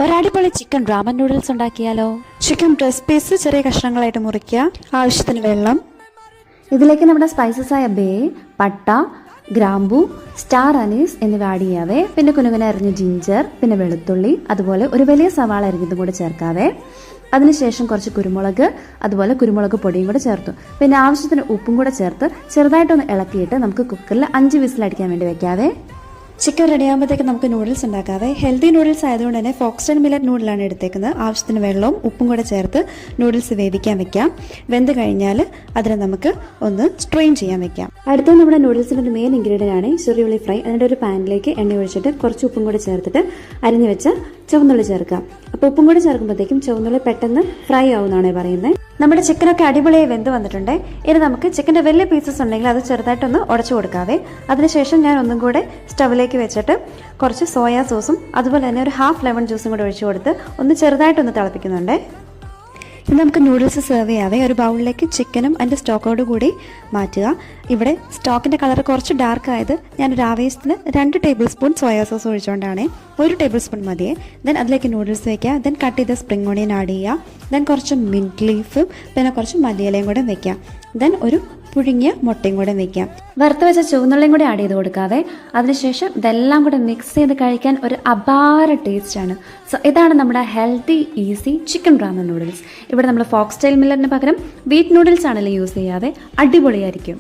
ഒരടിപൊളി chicken ramen noodles ഉണ്ടാക്കിയാലോ? Chicken breast piece ചെറിയ കഷ്ണങ്ങളായിട്ട് മുറിക്കുക. ആവശ്യത്തിന് വെള്ളം. ഇതിലേക്ക് നമ്മുടെ സ്പൈസസ് ആയ ബേ, പട്ട, ഗ്രാമ്പൂ, സ്റ്റാർ അനീസ് എന്നിവ ആഡ് ചെയ്യാവേ. പിന്നെ കുനുകുന അരിഞ്ഞ ജിഞ്ചർ, പിന്നെ വെളുത്തുള്ളി, അതുപോലെ ഒരു വലിയ സവാള അരിഞ്ഞതും കൂടെ ചേർക്കാവേ. അതിനുശേഷം കുറച്ച് കുരുമുളക്, അതുപോലെ കുരുമുളക് പൊടിയും കൂടെ ചേർത്തു. പിന്നെ ആവശ്യത്തിന് ഉപ്പും കൂടെ ചേർത്ത് ചെറുതായിട്ടൊന്ന് ഇളക്കിയിട്ട് നമുക്ക് കുക്കറിൽ 5 വിസിലടിക്കാൻ വേണ്ടി വെക്കാവേ. ചിക്കൻ റെഡിയാകുമ്പോഴത്തേക്ക് നമുക്ക് നൂഡിൽസ് ഉണ്ടാക്കാവേ. ഹെൽത്തി നൂഡിൽസ് ആയതുകൊണ്ട് തന്നെ ഫോക്സ്റ്റൺ മില്ലറ്റ് നൂഡിലാണ് എടുത്തേക്കുന്നത്. ആവശ്യത്തിന് വെള്ളവും ഉപ്പും കൂടെ ചേർത്ത് നൂഡിൽസ് വേവിക്കാൻ വെക്കാം. വെന്ത് കഴിഞ്ഞാൽ അതിനെ നമുക്ക് ഒന്ന് സ്ട്രെയിൻ ചെയ്യാൻ വെക്കാം. അടുത്ത നമ്മുടെ നൂഡിൽസിൻ്റെ ഒരു മെയിൻ ഇൻഗ്രീഡിയൻ്റ് ആണ് ചെറിയുള്ളി ഫ്രൈ. അതിൻ്റെ ഒരു പാനിലേക്ക് എണ്ണ ഒഴിച്ചിട്ട് കുറച്ച് ഉപ്പും കൂടെ ചേർത്തിട്ട് അരിഞ്ഞു വെച്ച ചുവന്നുള്ളി ചേർക്കാം. അപ്പോൾ ഉപ്പും കൂടെ ചേർക്കുമ്പോഴത്തേക്കും ചുവന്നുള്ളി പെട്ടെന്ന് ഫ്രൈ ആവുമെന്നാണ് പറയുന്നത്. നമ്മുടെ ചിക്കനൊക്കെ അടിപൊളിയായി വെന്ത് വന്നിട്ടുണ്ട്. ഇനി നമുക്ക് ചിക്കൻ്റെ വലിയ പീസസ് ഉണ്ടെങ്കിൽ അത് ചെറുതായിട്ടൊന്ന് ഉടച്ചു കൊടുക്കാവേ. അതിനുശേഷം ഞാൻ ഒന്നും കൂടെ സ്റ്റവിലേക്ക് വെച്ചിട്ട് കുറച്ച് സോയാ സോസും അതുപോലെ തന്നെ ഒരു ഹാഫ് ലെമൺ ജ്യൂസും കൂടെ ഒഴിച്ചു കൊടുത്ത് ഒന്ന് ചെറുതായിട്ടൊന്ന് തിളപ്പിക്കുന്നുണ്ട്. ഇനി നമുക്ക് നൂഡിൽസ് സെർവ് ചെയ്യാവേ. ഒരു ബൗളിലേക്ക് ചിക്കനും അതിൻ്റെ സ്റ്റോക്കോട് കൂടി മാറ്റുക. ഇവിടെ സ്റ്റോക്കിൻ്റെ കളർ കുറച്ച് ഡാർക്ക് ആയത് ഞാനൊരു ആവേശത്തിന് 2 ടേബിൾ സ്പൂൺ സോയാ സോസ് ഒഴിച്ചുകൊണ്ടാണ്. 1 ടേബിൾ സ്പൂൺ മതിയെ. ദെൻ അതിലേക്ക് നൂഡിൽസ് വയ്ക്കുക. ദെൻ കട്ട് ചെയ്ത സ്പ്രിംഗ് ഓണിയൻ ആഡ് ചെയ്യുക. ദെൻ കുറച്ച് മിൻറ്റ് ലീഫും പിന്നെ കുറച്ച് മല്ലിയിലയും കൂടെ വയ്ക്കാം. ദെൻ ഒരു പുഴുങ്ങിയ മുട്ടയും കൂടെ വയ്ക്കാം. വറുത്ത് വെച്ച ചുവന്നുള്ളിയും കൂടി ആഡ് ചെയ്ത് കൊടുക്കാതെ അതിനുശേഷം ഇതെല്ലാം കൂടെ മിക്സ് ചെയ്ത് കഴിക്കാൻ ഒരു അപാര ടേസ്റ്റാണ്. സോ ഇതാണ് നമ്മുടെ healthy easy chicken ramen noodles. ഇവിടെ നമ്മൾ ഫോക്സ് സ്റ്റൈൽ മില്ലറിന് പകരം വീറ്റ് നൂഡിൽസ് ആണല്ലോ യൂസ് ചെയ്യാതെ അടിപൊളിയായിരിക്കും.